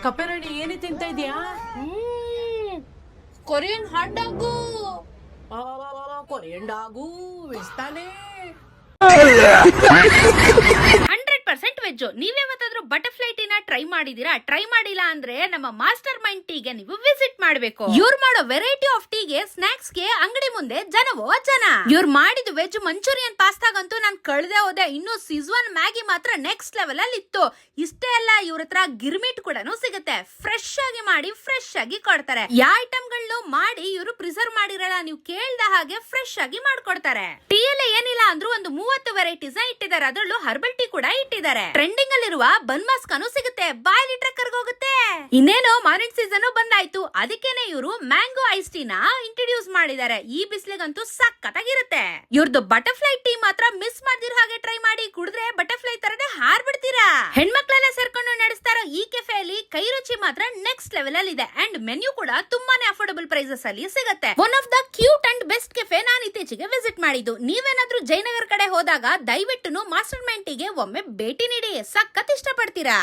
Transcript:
ಕಪ್ಪೆರಾಣಿ ಏನೇ ತಿಂತ ಇದೀಯಾ? Korean hot dog. Korean dog ಇಷ್ಟಾನೇ. 100% ವೆಜ್. ನೀವ್ಯಾವತ್ತಾದ್ರೂ ಬಟರ್ಫ್ಲೈ ಟೀನ ಟ್ರೈ ಮಾಡಿದೀರಾ? ಟ್ರೈ ಮಾಡಿಲ್ಲ ಅಂದ್ರೆ ನಮ್ಮ ಮಾಸ್ಟರ್ ಮೈಂಡ್ ಟೀಗೆ ನೀವು ವಿಸಿಟ್ ಮಾಡಬೇಕು. ಇವ್ರು ಮಾಡೋ ವೆರೈಟಿ ಆಫ್ ಟೀಗೆ ಸ್ನಾಕ್ಸ್ ಗೆ ಅಂಗಡಿ ಮುಂದೆ ಜನವೋ ಜನ. ಇವ್ರು ಮಾಡಿದ ವೆಜ್ ಮಂಚೂರಿಯನ್ ಪಾಸ್ತಾಗಂತೂ ನಾನ್ ಕಳ್ದೆ ಹೋದೆ. ಇನ್ನು ಸಿಜ್ವಾನ್ ಮ್ಯಾಗಿ ಮಾತ್ರ ನೆಕ್ಸ್ಟ್ ಲೆವೆಲ್ ಅಲ್ಲಿ ಇತ್ತು. ಇಷ್ಟೇ ಅಲ್ಲ, ಇವ್ರ ಹತ್ರ ಗಿರ್ಮಿಟ್ ಕೂಡ ಸಿಗುತ್ತೆ. ಫ್ರೆಶ್ ಆಗಿ ಮಾಡಿ ಫ್ರೆಶ್ ಆಗಿ ಕೊಡ್ತಾರೆ. ಯಾವ ಐಟಮ್ ಗಳನ್ನು ಮಾಡಿ ಇವರು ಪ್ರಿಸರ್ವ್ ಮಾಡಿರಲ್ಲ, ನೀವು ಕೇಳ್ದ ಹಾಗೆ ಫ್ರೆಶ್ ಆಗಿ ಮಾಡ್ಕೊಡ್ತಾರೆ. ಟೀ ಅಲ್ಲಿ ಏನಿಲ್ಲ ಅಂದ್ರೂ ಒಂದು 30 ವೆರೈಟೀಸ್ ಇಟ್ಟಿದ್ದಾರೆ. ಅದರಲ್ಲೂ ಹರ್ಬಲ್ ಟೀ ಕೂಡ ಇಟ್ಟಿದ್ದಾರೆ. ಟ್ರೆಂಡಿಂಗ್ ಅಲ್ಲಿರುವ ಬನ್ ಮಸ್ಕಾನು ಸಿಗುತ್ತೆ, ಬಾಯಲ್ಲಿ ಕರ್ಗೋಗುತ್ತೆ. ಇನ್ನೇನು ಮಾರ್ನಿಂಗ್ ಸೀಸನ್ ಬಂದಾಯ್ತು, ಅದಕ್ಕೇನೆ ಇವರು ಮ್ಯಾಂಗೋ ಐಸ್ ಟೀ ನ ಇಂಟ್ರೊಡ್ಯೂಸ್ ಮಾಡಿದ್ದಾರೆ. ಈ ಬಿಸಿಲಿಗಂತೂ ಸಖತ್ತಾಗಿರುತ್ತೆ. ಇವ್ರದ್ದು ಬಟರ್ಫ್ಲೈ ಟೀ ಮಾತ್ರ ಮಿಸ್ ಮಾಡ್ದಿರೋ ಹಾಗೆ ಟ್ರೈ ಮಾಡಿ. ಕುಡಿದ್ರೆ ಬಟರ್ಫ್ಲೈ ತರನೇ ಹಾರ್ಬಿಡ್ತೀರಾ. ಹೆಣ್ಮಕ್ಳೆಲ್ಲ ಸೇರ್ಕೊಂಡು ನಡೆಸ್ತಾರೋ ಈ ಕೆಫೆಯಲ್ಲಿ ಕೈ ರುಚಿ ಮಾತ್ರ ನೆಕ್ಸ್ಟ್ ಲೆವೆಲ್ ಅಲ್ಲಿ ಇದೆ. ಅಂಡ್ ಮೆನ್ಯೂ ಕೂಡ ತುಂಬಾನೇ ಅಫೋರ್ಡಬಲ್ ಪ್ರೈಸಸ್ ಅಲ್ಲಿ ಸಿಗುತ್ತೆ. One of the cute and best cafe ನಾನು ಇತ್ತೀಚೆಗೆ ವಿಸಿಟ್ ಮಾಡಿದ್ದು. ನೀವೇನಾದ್ರೂ ಜಯನಗರ್ ಕಡೆ ಹೋದಾಗ ದಯವಿಟ್ಟು ಮಾಸ್ಟರ್ ಮೈಂಡ್ ಟೀಗೆ ಒಮ್ಮೆ ಭೇಟಿ ನೀಡಿ, ಸಖತ್ ಇಷ್ಟಪಡ್ತೀರಾ.